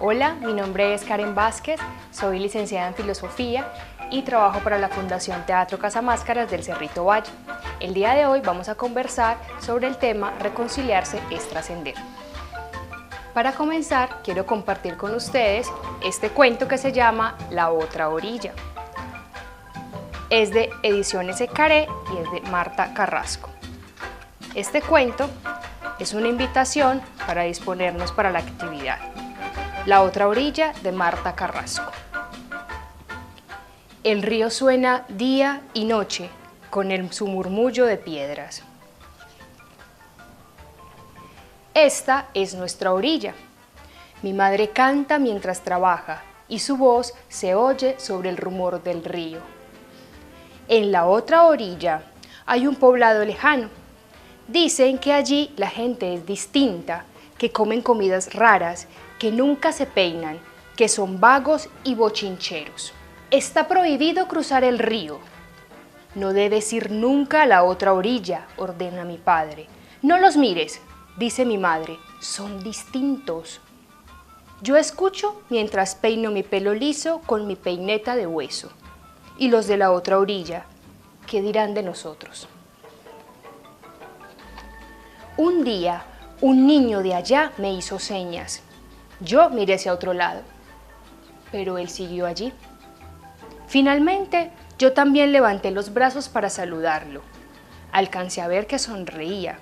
Hola, mi nombre es Karen Vázquez, soy licenciada en Filosofía y trabajo para la Fundación Teatro Casamáscaras del Cerrito Valle. El día de hoy vamos a conversar sobre el tema reconciliarse es trascender. Para comenzar, quiero compartir con ustedes este cuento que se llama La otra orilla. Es de Ediciones Ecaré y es de Marta Carrasco. Este cuento es una invitación para disponernos para la actividad. La otra orilla de Marta Carrasco. El río suena día y noche con su murmullo de piedras. Esta es nuestra orilla. Mi madre canta mientras trabaja y su voz se oye sobre el rumor del río. En la otra orilla hay un poblado lejano. Dicen que allí la gente es distinta, que comen comidas raras, que nunca se peinan, que son vagos y bochincheros. Está prohibido cruzar el río. No debes ir nunca a la otra orilla, ordena mi padre. No los mires, dice mi madre, son distintos. Yo escucho mientras peino mi pelo liso con mi peineta de hueso. Y los de la otra orilla, ¿qué dirán de nosotros? Un día, un niño de allá me hizo señas. Yo miré hacia otro lado, pero él siguió allí. Finalmente, yo también levanté los brazos para saludarlo. Alcancé a ver que sonreía.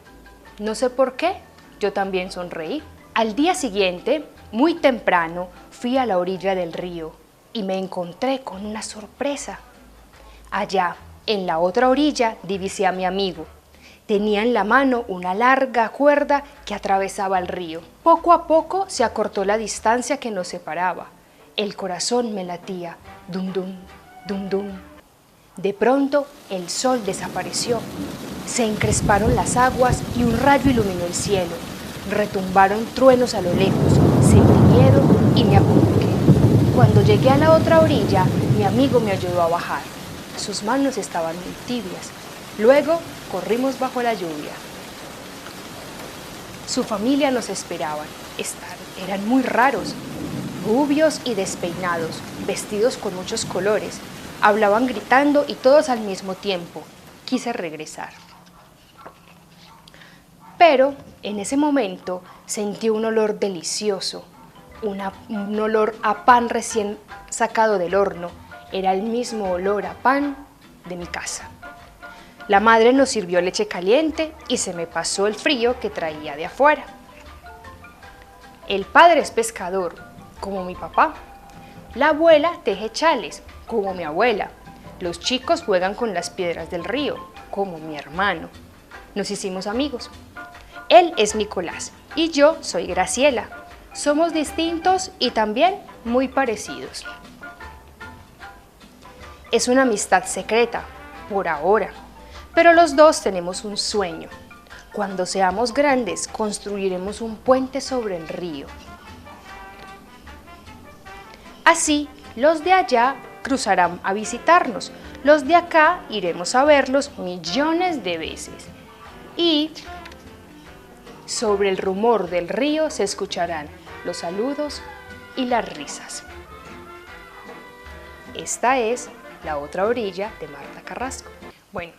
No sé por qué, yo también sonreí. Al día siguiente, muy temprano, fui a la orilla del río y me encontré con una sorpresa. Allá, en la otra orilla, divisé a mi amigo. Tenía en la mano una larga cuerda que atravesaba el río. Poco a poco se acortó la distancia que nos separaba. El corazón me latía, dum dum, dum dum. De pronto el sol desapareció. Se encresparon las aguas y un rayo iluminó el cielo. Retumbaron truenos a lo lejos. Sentí miedo y me acurruqué. Cuando llegué a la otra orilla, mi amigo me ayudó a bajar. Sus manos estaban muy tibias. Luego corrimos bajo la lluvia. Su familia nos esperaba. Eran muy raros, rubios y despeinados, vestidos con muchos colores. Hablaban gritando y todos al mismo tiempo. Quise regresar. Pero en ese momento sentí un olor delicioso, un olor a pan recién sacado del horno. Era el mismo olor a pan de mi casa. La madre nos sirvió leche caliente y se me pasó el frío que traía de afuera. El padre es pescador, como mi papá. La abuela teje chales, como mi abuela. Los chicos juegan con las piedras del río, como mi hermano. Nos hicimos amigos. Él es Nicolás y yo soy Graciela. Somos distintos y también muy parecidos. Es una amistad secreta, por ahora. Pero los dos tenemos un sueño. Cuando seamos grandes, construiremos un puente sobre el río. Así, los de allá cruzarán a visitarnos. Los de acá iremos a verlos millones de veces. Y sobre el rumor del río se escucharán los saludos y las risas. Esta es La otra orilla de Marta Carrasco. Bueno.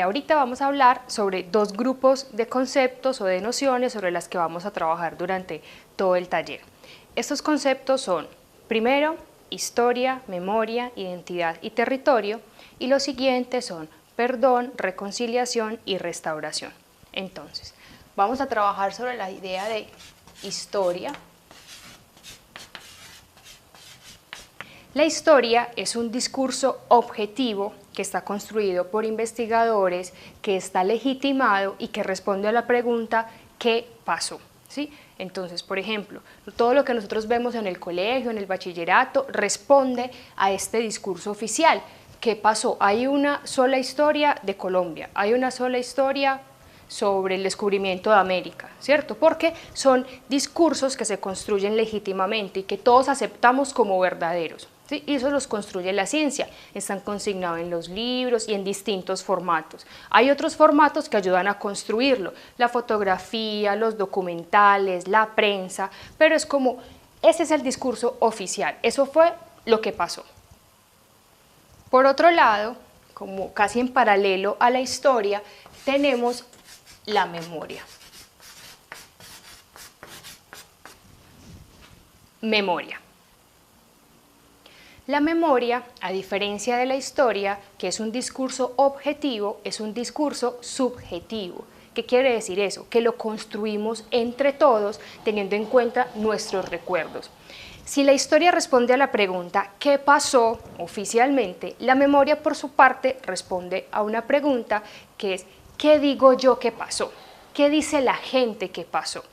Ahorita vamos a hablar sobre dos grupos de conceptos o de nociones sobre las que vamos a trabajar durante todo el taller. Estos conceptos son, primero, historia, memoria, identidad y territorio, y los siguientes son perdón, reconciliación y restauración. Entonces, vamos a trabajar sobre la idea de historia. La historia es un discurso objetivo que está construido por investigadores, que está legitimado y que responde a la pregunta ¿qué pasó? ¿Sí? Entonces, por ejemplo, todo lo que nosotros vemos en el colegio, en el bachillerato, responde a este discurso oficial. ¿Qué pasó? Hay una sola historia de Colombia, hay una sola historia sobre el descubrimiento de América, ¿cierto? Porque son discursos que se construyen legítimamente y que todos aceptamos como verdaderos. ¿Sí? Y eso los construye la ciencia, están consignados en los libros y en distintos formatos. Hay otros formatos que ayudan a construirlo, la fotografía, los documentales, la prensa, pero es como Ese es el discurso oficial, eso fue lo que pasó. Por otro lado, como casi en paralelo a la historia, tenemos la memoria. Memoria. La memoria, a diferencia de la historia, que es un discurso objetivo, es un discurso subjetivo. ¿Qué quiere decir eso? Que lo construimos entre todos teniendo en cuenta nuestros recuerdos. Si la historia responde a la pregunta ¿qué pasó oficialmente?, la memoria por su parte responde a una pregunta que es ¿qué digo yo que pasó? ¿Qué dice la gente que pasó?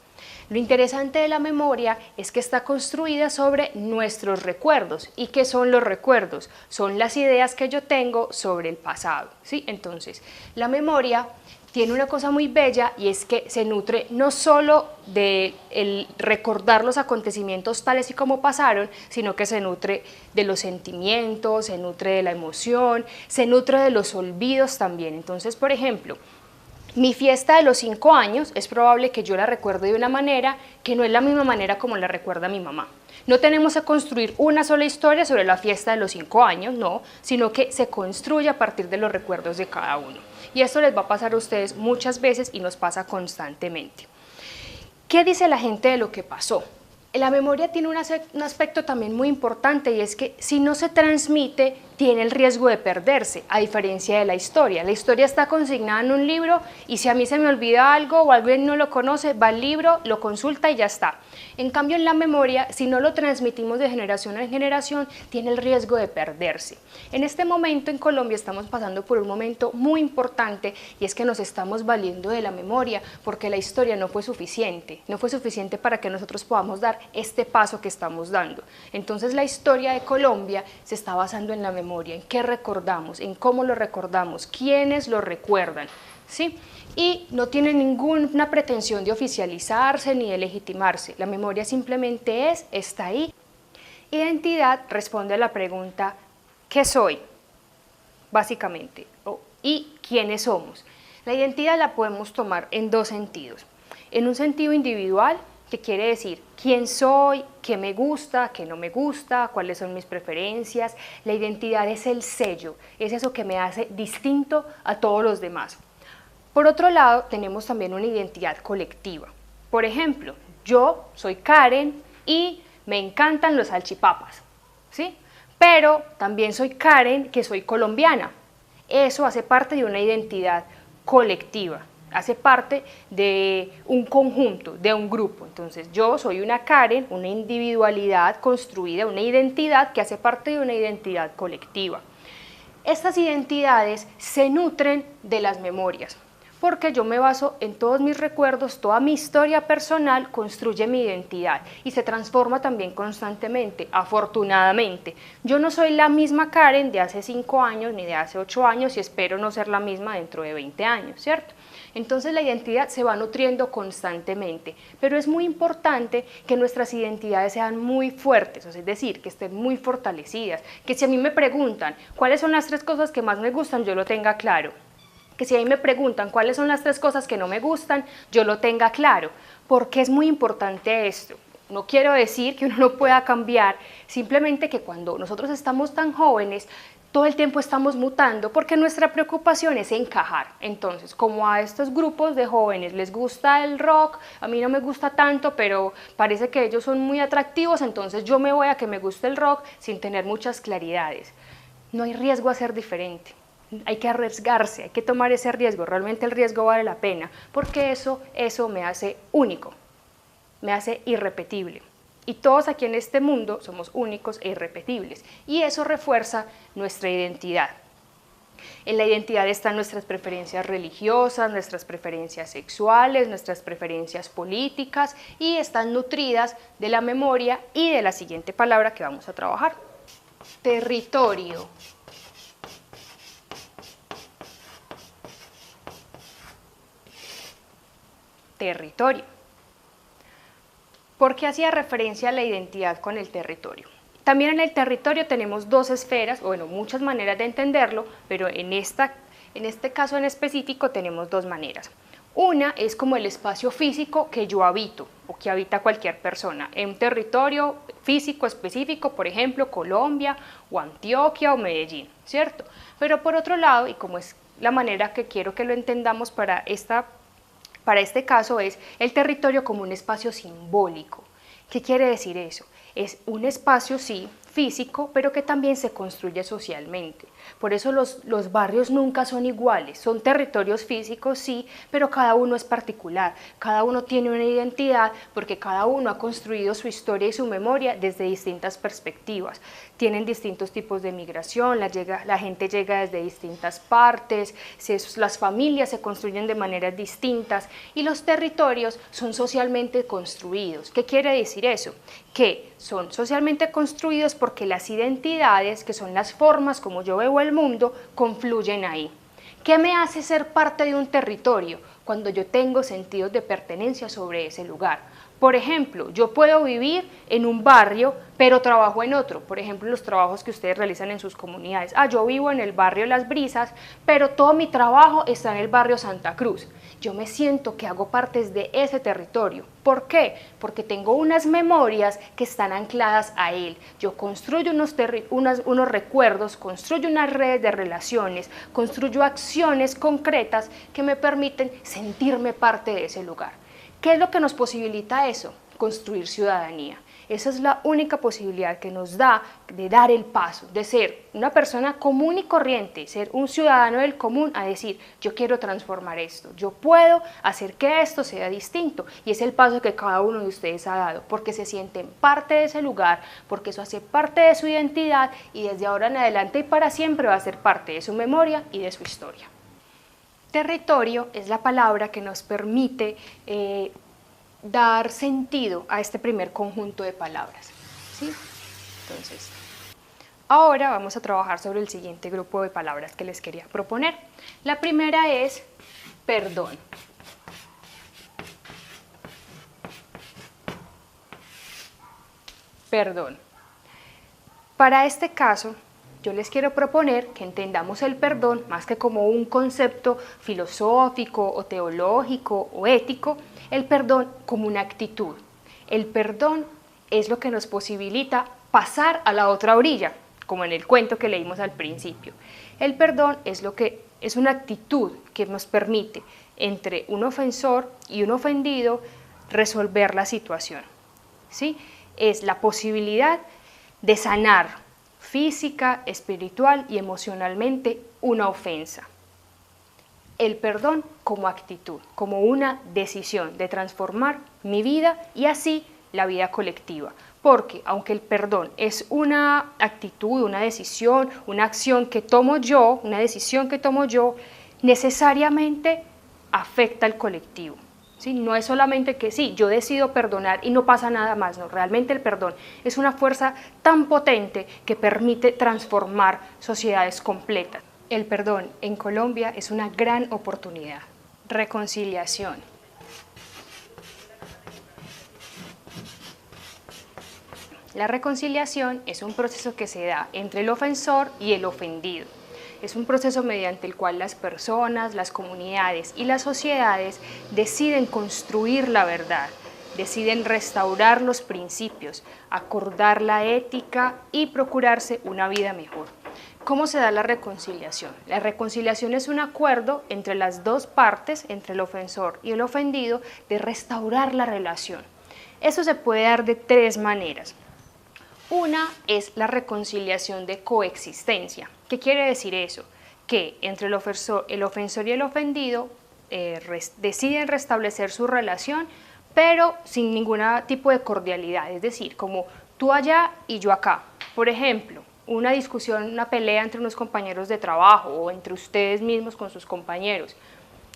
Lo interesante de la memoria es que está construida sobre nuestros recuerdos. ¿Y qué son los recuerdos? Son las ideas que yo tengo sobre el pasado, ¿sí? Entonces, la memoria tiene una cosa muy bella y es que se nutre no solo de el recordar los acontecimientos tales y como pasaron, sino que se nutre de los sentimientos, se nutre de la emoción, se nutre de los olvidos también. Entonces, por ejemplo, mi fiesta de los 5 años es probable que yo la recuerde de una manera que no es la misma manera como la recuerda mi mamá. No tenemos que construir una sola historia sobre la fiesta de los 5 años, no, sino que se construye a partir de los recuerdos de cada uno. Y esto les va a pasar a ustedes muchas veces y nos pasa constantemente. ¿Qué dice la gente de lo que pasó? La memoria tiene un aspecto también muy importante y es que si no se transmite, tiene el riesgo de perderse, a diferencia de la historia. La historia está consignada en un libro y si a mí se me olvida algo o alguien no lo conoce, va al libro, lo consulta y ya está. En cambio, en la memoria, si no lo transmitimos de generación en generación, tiene el riesgo de perderse. En este momento en Colombia estamos pasando por un momento muy importante y es que nos estamos valiendo de la memoria porque la historia no fue suficiente para que nosotros podamos dar este paso que estamos dando. Entonces la historia de Colombia se está basando en la memoria, en qué recordamos, en cómo lo recordamos, quiénes lo recuerdan, ¿sí? Y no tiene ninguna pretensión de oficializarse ni de legitimarse. La memoria simplemente está ahí. Identidad responde a la pregunta ¿qué soy? Básicamente, ¿y quiénes somos? La identidad la podemos tomar en dos sentidos. En un sentido individual, que quiere decir quién soy, qué me gusta, qué no me gusta, cuáles son mis preferencias. La identidad es el sello, es eso que me hace distinto a todos los demás. Por otro lado, tenemos también una identidad colectiva. Por ejemplo, yo soy Karen y me encantan los salchipapas, ¿sí? Pero también soy Karen que soy colombiana. Eso hace parte de una identidad colectiva. Hace parte de un conjunto, de un grupo. Entonces yo soy una Karen, una individualidad construida, una identidad que hace parte de una identidad colectiva. Estas identidades se nutren de las memorias, porque yo me baso en todos mis recuerdos, toda mi historia personal construye mi identidad y se transforma también constantemente, afortunadamente. Yo no soy la misma Karen de hace 5 años ni de hace 8 años y espero no ser la misma dentro de 20 años, ¿cierto? Entonces la identidad se va nutriendo constantemente, pero es muy importante que nuestras identidades sean muy fuertes, es decir, que estén muy fortalecidas, que si a mí me preguntan cuáles son las 3 cosas que más me gustan, yo lo tenga claro. Que si a mí me preguntan cuáles son las 3 cosas que no me gustan, yo lo tenga claro, porque es muy importante esto. No quiero decir que uno no pueda cambiar, simplemente que cuando nosotros estamos tan jóvenes, todo el tiempo estamos mutando porque nuestra preocupación es encajar. Entonces, como a estos grupos de jóvenes les gusta el rock, a mí no me gusta tanto, pero parece que ellos son muy atractivos, entonces yo me voy a que me guste el rock sin tener muchas claridades. No hay riesgo a ser diferente. Hay que arriesgarse, hay que tomar ese riesgo, realmente el riesgo vale la pena, porque eso me hace único, me hace irrepetible. Y todos aquí en este mundo somos únicos e irrepetibles, y eso refuerza nuestra identidad. En la identidad están nuestras preferencias religiosas, nuestras preferencias sexuales, nuestras preferencias políticas, y están nutridas de la memoria y de la siguiente palabra que vamos a trabajar. Territorio. Territorio. ¿Por qué hacía referencia a la identidad con el territorio? También en el territorio tenemos 2 esferas, bueno, muchas maneras de entenderlo, pero en este caso en específico tenemos 2 maneras. Una es como el espacio físico que yo habito o que habita cualquier persona. En un territorio físico específico, por ejemplo, Colombia o Antioquia o Medellín, ¿cierto? Pero por otro lado, y como es la manera que quiero que lo entendamos para este caso, es el territorio como un espacio simbólico. ¿Qué quiere decir eso? Es un espacio, sí, físico, pero que también se construye socialmente. Por eso los barrios nunca son iguales, son territorios físicos, sí, pero cada uno es particular, cada uno tiene una identidad porque cada uno ha construido su historia y su memoria desde distintas perspectivas. Tienen distintos tipos de migración, la gente llega desde distintas partes, las familias se construyen de maneras distintas y los territorios son socialmente construidos. ¿Qué quiere decir eso? Que son socialmente construidos porque las identidades, que son las formas como yo veo el mundo, confluyen ahí. ¿Qué me hace ser parte de un territorio? Cuando yo tengo sentidos de pertenencia sobre ese lugar. Por ejemplo, yo puedo vivir en un barrio, pero trabajo en otro. Por ejemplo, los trabajos que ustedes realizan en sus comunidades. Yo vivo en el barrio Las Brisas, pero todo mi trabajo está en el barrio Santa Cruz. Yo me siento que hago parte de ese territorio. ¿Por qué? Porque tengo unas memorias que están ancladas a él. Yo construyo unos recuerdos, construyo unas redes de relaciones, construyo acciones concretas que me permiten sentirme parte de ese lugar. ¿Qué es lo que nos posibilita eso? Construir ciudadanía. Esa es la única posibilidad que nos da de dar el paso, de ser una persona común y corriente, ser un ciudadano del común, a decir, yo quiero transformar esto, yo puedo hacer que esto sea distinto. Y es el paso que cada uno de ustedes ha dado, porque se sienten parte de ese lugar, porque eso hace parte de su identidad y desde ahora en adelante y para siempre va a ser parte de su memoria y de su historia. Territorio es la palabra que nos permite dar sentido a este primer conjunto de palabras, ¿sí? Entonces, ahora vamos a trabajar sobre el siguiente grupo de palabras que les quería proponer. La primera es perdón. Perdón. Para este caso, yo les quiero proponer que entendamos el perdón más que como un concepto filosófico o teológico o ético, el perdón como una actitud. El perdón es lo que nos posibilita pasar a la otra orilla, como en el cuento que leímos al principio. El perdón es una actitud que nos permite, entre un ofensor y un ofendido, resolver la situación, ¿sí? Es la posibilidad de sanar física, espiritual y emocionalmente una ofensa. El perdón como actitud, como una decisión de transformar mi vida y así la vida colectiva. Porque aunque el perdón es una actitud, una decisión, una acción que tomo yo, una decisión que tomo yo, necesariamente afecta al colectivo. ¿Sí? No es solamente que sí, yo decido perdonar y no pasa nada más, no, realmente el perdón es una fuerza tan potente que permite transformar sociedades completas. El perdón en Colombia es una gran oportunidad. Reconciliación. La reconciliación es un proceso que se da entre el ofensor y el ofendido. Es un proceso mediante el cual las personas, las comunidades y las sociedades deciden construir la verdad, deciden restaurar los principios, acordar la ética y procurarse una vida mejor. ¿Cómo se da la reconciliación? La reconciliación es un acuerdo entre las dos partes, entre el ofensor y el ofendido, de restaurar la relación. Eso se puede dar de tres maneras. Una es la reconciliación de coexistencia. ¿Qué quiere decir eso? Que entre el ofensor y el ofendido deciden restablecer su relación, pero sin ningún tipo de cordialidad, es decir, como tú allá y yo acá. Por ejemplo, una discusión, una pelea entre unos compañeros de trabajo o entre ustedes mismos con sus compañeros.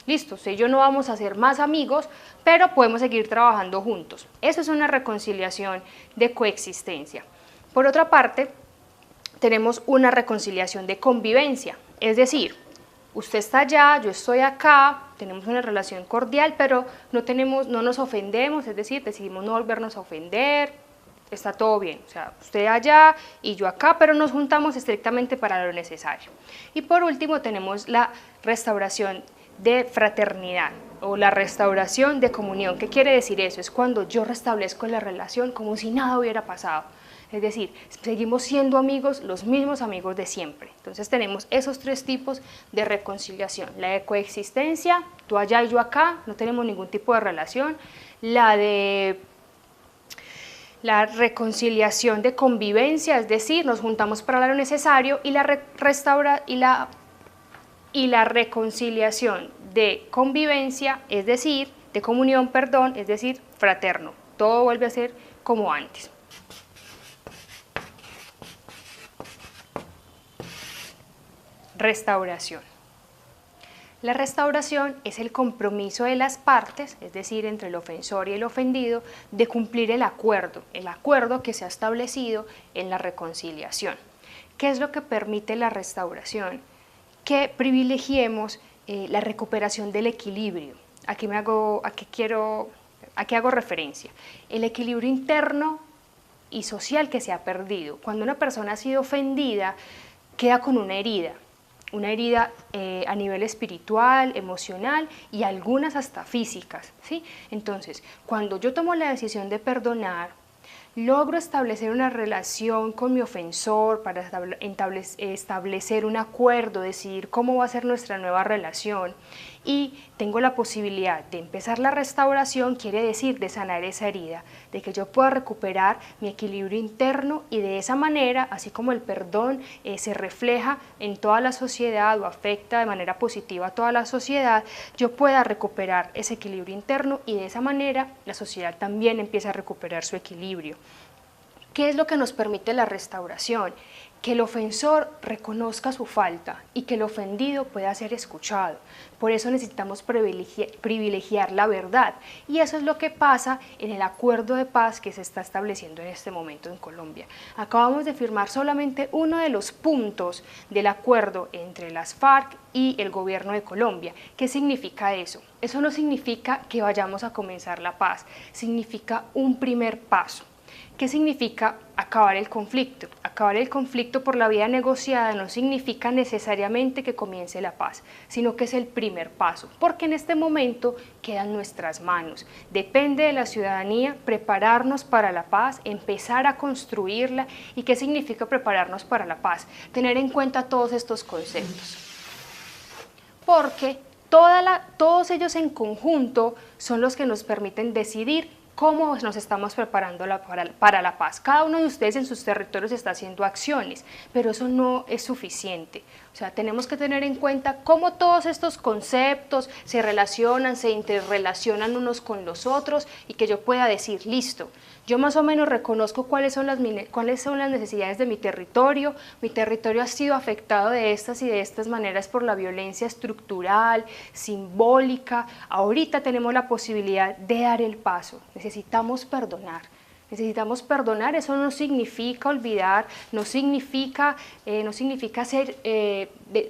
Listo, usted y yo no vamos a ser más amigos, pero podemos seguir trabajando juntos. Eso es una reconciliación de coexistencia. Por otra parte, tenemos una reconciliación de convivencia, es decir, usted está allá, yo estoy acá, tenemos una relación cordial, pero no nos ofendemos, es decir, decidimos no volvernos a ofender, está todo bien, o sea, usted allá y yo acá, pero nos juntamos estrictamente para lo necesario. Y por último tenemos la restauración de fraternidad, o la restauración de comunión. ¿Qué quiere decir eso? Es cuando yo restablezco la relación como si nada hubiera pasado. Es decir, seguimos siendo amigos, los mismos amigos de siempre. Entonces tenemos esos tres tipos de reconciliación. La de coexistencia, tú allá y yo acá, no tenemos ningún tipo de relación. La de la reconciliación de convivencia, es decir, nos juntamos para lo necesario, y la reconciliación de convivencia, es decir, de comunión, perdón, es decir, fraterno. Todo vuelve a ser como antes. Restauración. La restauración es el compromiso de las partes, es decir, entre el ofensor y el ofendido, de cumplir el acuerdo que se ha establecido en la reconciliación. ¿Qué es lo que permite la restauración? Que privilegiemos la recuperación del equilibrio. ¿A qué hago referencia? El equilibrio interno y social que se ha perdido. Cuando una persona ha sido ofendida, queda con una herida a nivel espiritual, emocional y algunas hasta físicas, ¿sí? Entonces, cuando yo tomo la decisión de perdonar, logro establecer una relación con mi ofensor para establecer un acuerdo, decidir cómo va a ser nuestra nueva relación, y tengo la posibilidad de empezar la restauración, quiere decir de sanar esa herida, de que yo pueda recuperar mi equilibrio interno, y de esa manera, así como el perdón se refleja en toda la sociedad o afecta de manera positiva a toda la sociedad, yo pueda recuperar ese equilibrio interno, y de esa manera la sociedad también empieza a recuperar su equilibrio. ¿Qué es lo que nos permite la restauración? Que el ofensor reconozca su falta y que el ofendido pueda ser escuchado. Por eso necesitamos privilegiar la verdad, y eso es lo que pasa en el acuerdo de paz que se está estableciendo en este momento en Colombia. Acabamos de firmar solamente uno de los puntos del acuerdo entre las FARC y el gobierno de Colombia. ¿Qué significa eso? Eso no significa que vayamos a comenzar la paz, significa un primer paso. ¿Qué significa acabar el conflicto? Acabar el conflicto por la vía negociada no significa necesariamente que comience la paz, sino que es el primer paso, porque en este momento queda en nuestras manos. Depende de la ciudadanía prepararnos para la paz, empezar a construirla. ¿Y qué significa prepararnos para la paz? Tener en cuenta todos estos conceptos, porque todos ellos en conjunto son los que nos permiten decidir cómo nos estamos preparando para la paz. Cada uno de ustedes en sus territorios está haciendo acciones, pero eso no es suficiente. O sea, tenemos que tener en cuenta cómo todos estos conceptos se relacionan, se interrelacionan unos con los otros, y que yo pueda decir, listo, yo más o menos reconozco cuáles son las necesidades de mi territorio ha sido afectado de estas maneras por la violencia estructural, simbólica. Ahorita tenemos la posibilidad de dar el paso, necesitamos perdonar, eso no significa olvidar, no significa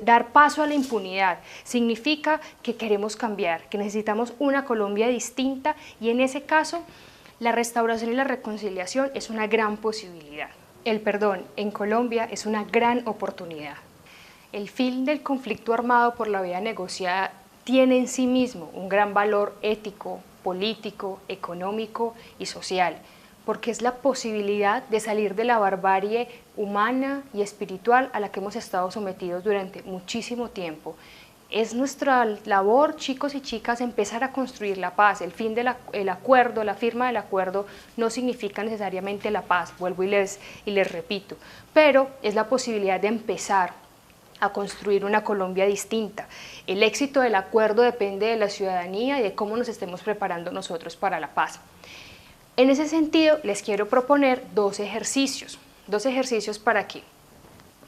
dar paso a la impunidad, significa que queremos cambiar, que necesitamos una Colombia distinta, y en ese caso la restauración y la reconciliación es una gran posibilidad. El perdón en Colombia es una gran oportunidad. El fin del conflicto armado por la vía negociada tiene en sí mismo un gran valor ético, político, económico y social, porque es la posibilidad de salir de la barbarie humana y espiritual a la que hemos estado sometidos durante muchísimo tiempo. Es nuestra labor, chicos y chicas, empezar a construir la paz. El fin del acuerdo, la firma del acuerdo no significa necesariamente la paz, vuelvo y les repito, pero es la posibilidad de empezar a construir una Colombia distinta. El éxito del acuerdo depende de la ciudadanía y de cómo nos estemos preparando nosotros para la paz. En ese sentido, les quiero proponer dos ejercicios. ¿Para qué?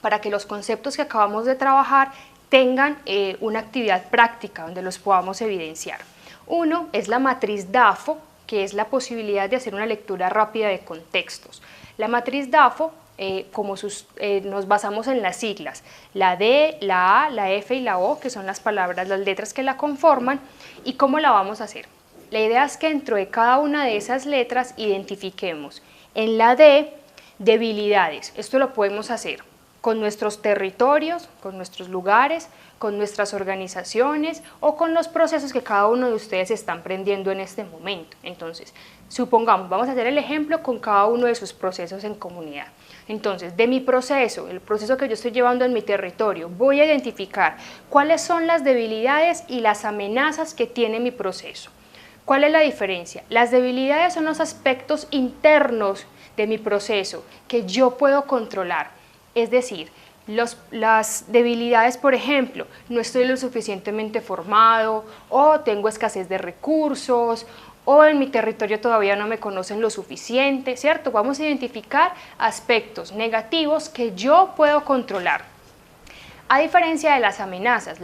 Para que los conceptos que acabamos de trabajar tengan una actividad práctica donde los podamos evidenciar. Uno es la matriz DAFO, que es la posibilidad de hacer una lectura rápida de contextos. La matriz DAFO, nos basamos en las siglas, la D, la A, la F y la O, que son las letras que la conforman. ¿Y cómo la vamos a hacer? La idea es que dentro de cada una de esas letras identifiquemos en la D debilidades. Esto lo podemos hacer con nuestros territorios, con nuestros lugares, con nuestras organizaciones o con los procesos que cada uno de ustedes está emprendiendo en este momento. Entonces, supongamos, vamos a hacer el ejemplo con cada uno de sus procesos en comunidad. Entonces, de mi proceso, el proceso que yo estoy llevando en mi territorio, voy a identificar cuáles son las debilidades y las amenazas que tiene mi proceso. ¿Cuál es la diferencia? Las debilidades son los aspectos internos de mi proceso que yo puedo controlar. Es decir, las debilidades, por ejemplo, no estoy lo suficientemente formado o tengo escasez de recursos o en mi territorio todavía no me conocen lo suficiente, ¿cierto? Vamos a identificar aspectos negativos que yo puedo controlar. A diferencia de las amenazas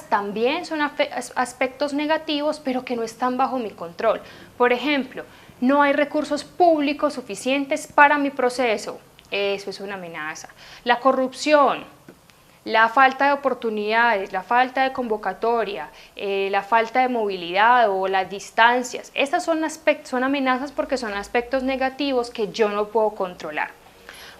también son aspectos negativos, pero que no están bajo mi control. Por ejemplo, no hay recursos públicos suficientes para mi proceso. Eso es una amenaza. La corrupción, la falta de oportunidades, la falta de convocatoria, la falta de movilidad o las distancias. Estas son amenazas porque son aspectos negativos que yo no puedo controlar.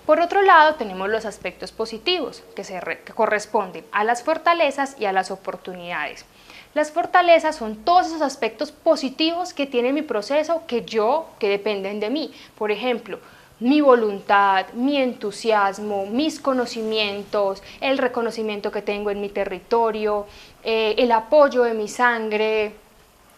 Por otro lado, tenemos los aspectos positivos que corresponden a las fortalezas y a las oportunidades. Las fortalezas son todos esos aspectos positivos que tiene mi proceso que dependen de mí. Por ejemplo, mi voluntad, mi entusiasmo, mis conocimientos, el reconocimiento que tengo en mi territorio, el apoyo de mi sangre,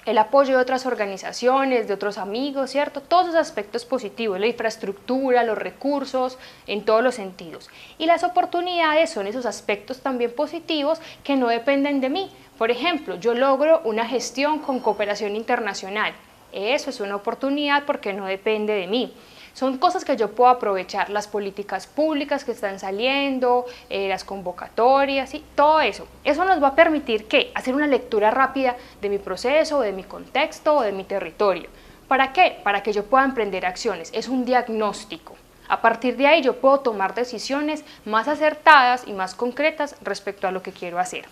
el apoyo de otras organizaciones, de otros amigos, ¿cierto? Todos esos aspectos positivos, la infraestructura, los recursos, en todos los sentidos. Y las oportunidades son esos aspectos también positivos que no dependen de mí. Por ejemplo, yo logro una gestión con cooperación internacional. Eso es una oportunidad porque no depende de mí. Son cosas que yo puedo aprovechar, las políticas públicas que están saliendo, las convocatorias, ¿sí? Todo eso. Eso nos va a permitir, ¿qué? Hacer una lectura rápida de mi proceso, de mi contexto o de mi territorio. ¿Para qué? Para que yo pueda emprender acciones. Es un diagnóstico. A partir de ahí yo puedo tomar decisiones más acertadas y más concretas respecto a lo que quiero hacer.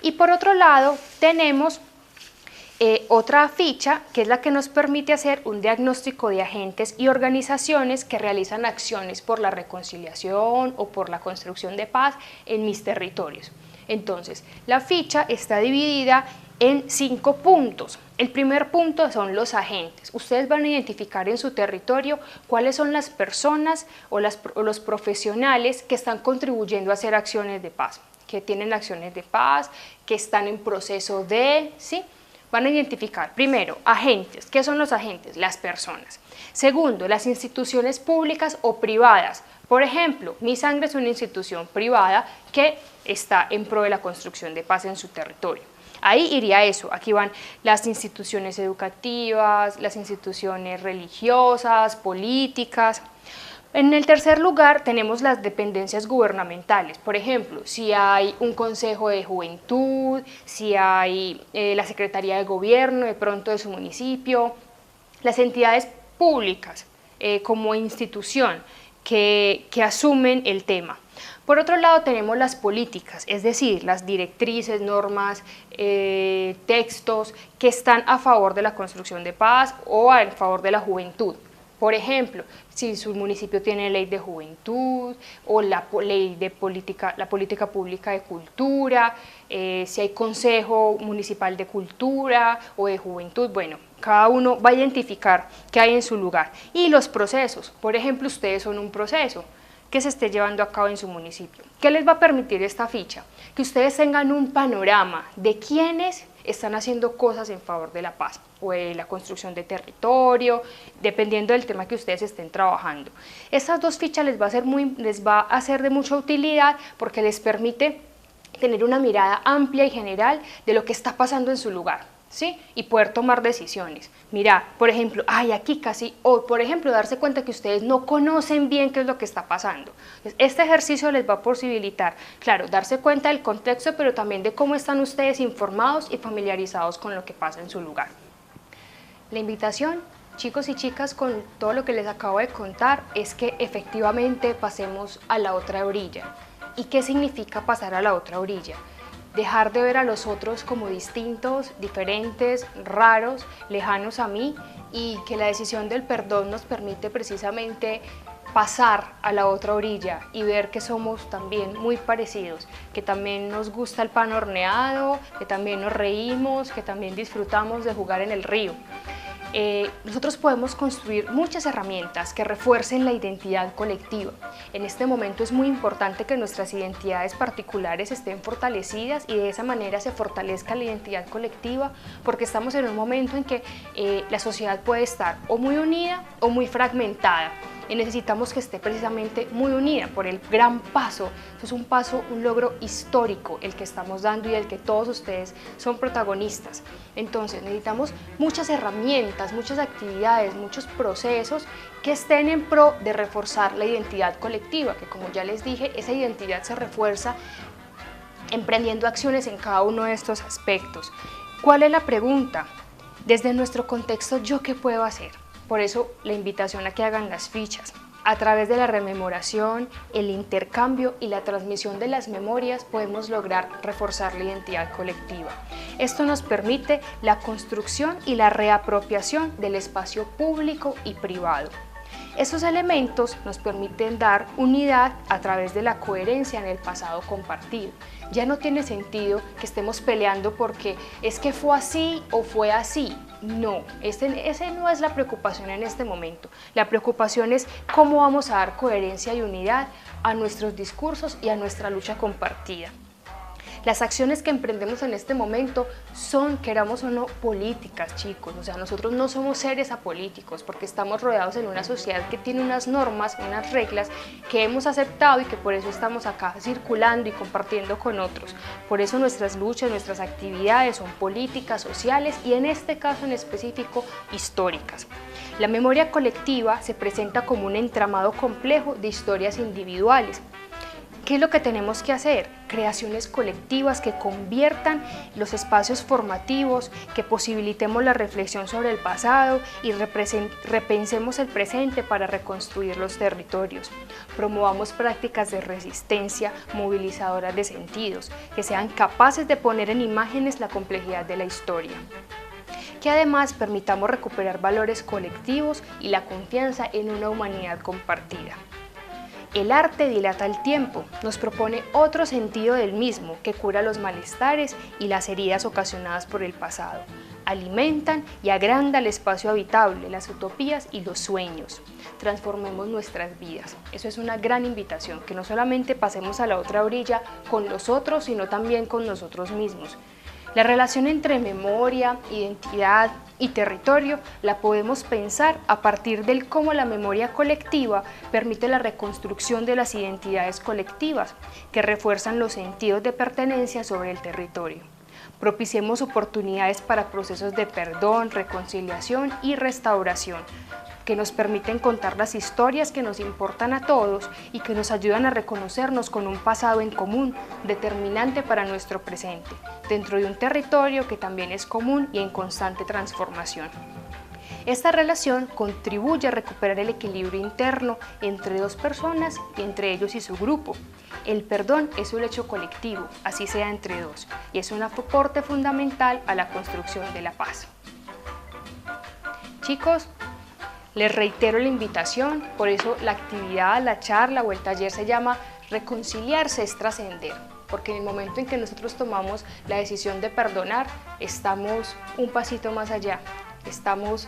Y por otro lado, tenemos otra ficha que es la que nos permite hacer un diagnóstico de agentes y organizaciones que realizan acciones por la reconciliación o por la construcción de paz en mis territorios. Entonces, la ficha está dividida en 5 puntos. El primer punto son los agentes. Ustedes van a identificar en su territorio cuáles son las personas o los profesionales que están contribuyendo a hacer acciones de paz, que tienen acciones de paz, que están en proceso de, ¿sí? Van a identificar, primero, agentes. ¿Qué son los agentes? Las personas. Segundo, las instituciones públicas o privadas. Por ejemplo, Mi Sangre es una institución privada que está en pro de la construcción de paz en su territorio. Ahí iría eso. Aquí van las instituciones educativas, las instituciones religiosas, políticas. En el tercer lugar tenemos las dependencias gubernamentales, por ejemplo, si hay un consejo de juventud, si hay la secretaría de gobierno de pronto de su municipio, las entidades públicas como institución que asumen el tema. Por otro lado tenemos las políticas, es decir, las directrices, normas, textos que están a favor de la construcción de paz o a favor de la juventud. Por ejemplo, si su municipio tiene ley de juventud o la política pública de cultura, si hay consejo municipal de cultura o de juventud, bueno, cada uno va a identificar qué hay en su lugar. Y los procesos, por ejemplo, ustedes son un proceso que se esté llevando a cabo en su municipio. ¿Qué les va a permitir esta ficha? Que ustedes tengan un panorama de quiénes están haciendo cosas en favor de la paz o de la construcción de territorio, dependiendo del tema que ustedes estén trabajando. Estas dos fichas les va a ser de mucha utilidad porque les permite tener una mirada amplia y general de lo que está pasando en su lugar, ¿sí? Y poder tomar decisiones. Mira, por ejemplo, aquí casi, o por ejemplo, darse cuenta que ustedes no conocen bien qué es lo que está pasando. Entonces, este ejercicio les va a posibilitar, claro, darse cuenta del contexto, pero también de cómo están ustedes informados y familiarizados con lo que pasa en su lugar. La invitación, chicos y chicas, con todo lo que les acabo de contar, es que efectivamente pasemos a la otra orilla. ¿Y qué significa pasar a la otra orilla? Dejar de ver a los otros como distintos, diferentes, raros, lejanos a mí, y que la decisión del perdón nos permite precisamente pasar a la otra orilla y ver que somos también muy parecidos, que también nos gusta el pan horneado, que también nos reímos, que también disfrutamos de jugar en el río. Nosotros podemos construir muchas herramientas que refuercen la identidad colectiva. En este momento es muy importante que nuestras identidades particulares estén fortalecidas y de esa manera se fortalezca la identidad colectiva, porque estamos en un momento en que la sociedad puede estar o muy unida o muy fragmentada. Y necesitamos que esté precisamente muy unida por el gran paso. Eso es un paso, un logro histórico el que estamos dando y el que todos ustedes son protagonistas. Entonces necesitamos muchas herramientas, muchas actividades, muchos procesos que estén en pro de reforzar la identidad colectiva, que como ya les dije, esa identidad se refuerza emprendiendo acciones en cada uno de estos aspectos. ¿Cuál es la pregunta? Desde nuestro contexto, ¿yo qué puedo hacer? Por eso la invitación a que hagan las fichas. A través de la rememoración, el intercambio y la transmisión de las memorias podemos lograr reforzar la identidad colectiva. Esto nos permite la construcción y la reapropiación del espacio público y privado. Estos elementos nos permiten dar unidad a través de la coherencia en el pasado compartido. Ya no tiene sentido que estemos peleando porque es que fue así o fue así. No, ese no es la preocupación en este momento. La preocupación es cómo vamos a dar coherencia y unidad a nuestros discursos y a nuestra lucha compartida. Las acciones que emprendemos en este momento son, queramos o no, políticas, chicos. O sea, nosotros no somos seres apolíticos porque estamos rodeados en una sociedad que tiene unas normas, unas reglas que hemos aceptado y que por eso estamos acá circulando y compartiendo con otros. Por eso nuestras luchas, nuestras actividades son políticas, sociales y en este caso en específico históricas. La memoria colectiva se presenta como un entramado complejo de historias individuales. ¿Qué es lo que tenemos que hacer? Creaciones colectivas que conviertan los espacios formativos, que posibilitemos la reflexión sobre el pasado y repensemos el presente para reconstruir los territorios. Promovamos prácticas de resistencia movilizadoras de sentidos, que sean capaces de poner en imágenes la complejidad de la historia. Que además permitamos recuperar valores colectivos y la confianza en una humanidad compartida. El arte dilata el tiempo, nos propone otro sentido del mismo que cura los malestares y las heridas ocasionadas por el pasado. Alimentan y agranda el espacio habitable, las utopías y los sueños. Transformemos nuestras vidas. Eso es una gran invitación, que no solamente pasemos a la otra orilla con los otros, sino también con nosotros mismos. La relación entre memoria, identidad y territorio la podemos pensar a partir del cómo la memoria colectiva permite la reconstrucción de las identidades colectivas que refuerzan los sentidos de pertenencia sobre el territorio. Propiciemos oportunidades para procesos de perdón, reconciliación y restauración, que nos permiten contar las historias que nos importan a todos y que nos ayudan a reconocernos con un pasado en común determinante para nuestro presente, dentro de un territorio que también es común y en constante transformación. Esta relación contribuye a recuperar el equilibrio interno entre dos personas y entre ellos y su grupo. El perdón es un hecho colectivo, así sea entre dos, y es un aporte fundamental a la construcción de la paz. Chicos, les reitero la invitación, por eso la actividad, la charla o el taller se llama Reconciliarse es trascender, porque en el momento en que nosotros tomamos la decisión de perdonar, estamos un pasito más allá, estamos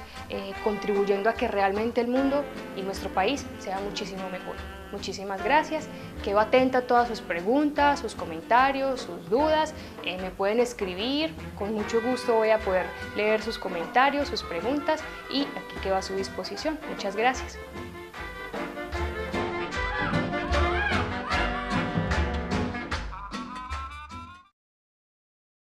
contribuyendo a que realmente el mundo y nuestro país sea muchísimo mejor. Muchísimas gracias, quedo atenta a todas sus preguntas, sus comentarios, sus dudas, me pueden escribir, con mucho gusto voy a poder leer sus comentarios, sus preguntas y aquí quedo a su disposición. Muchas gracias.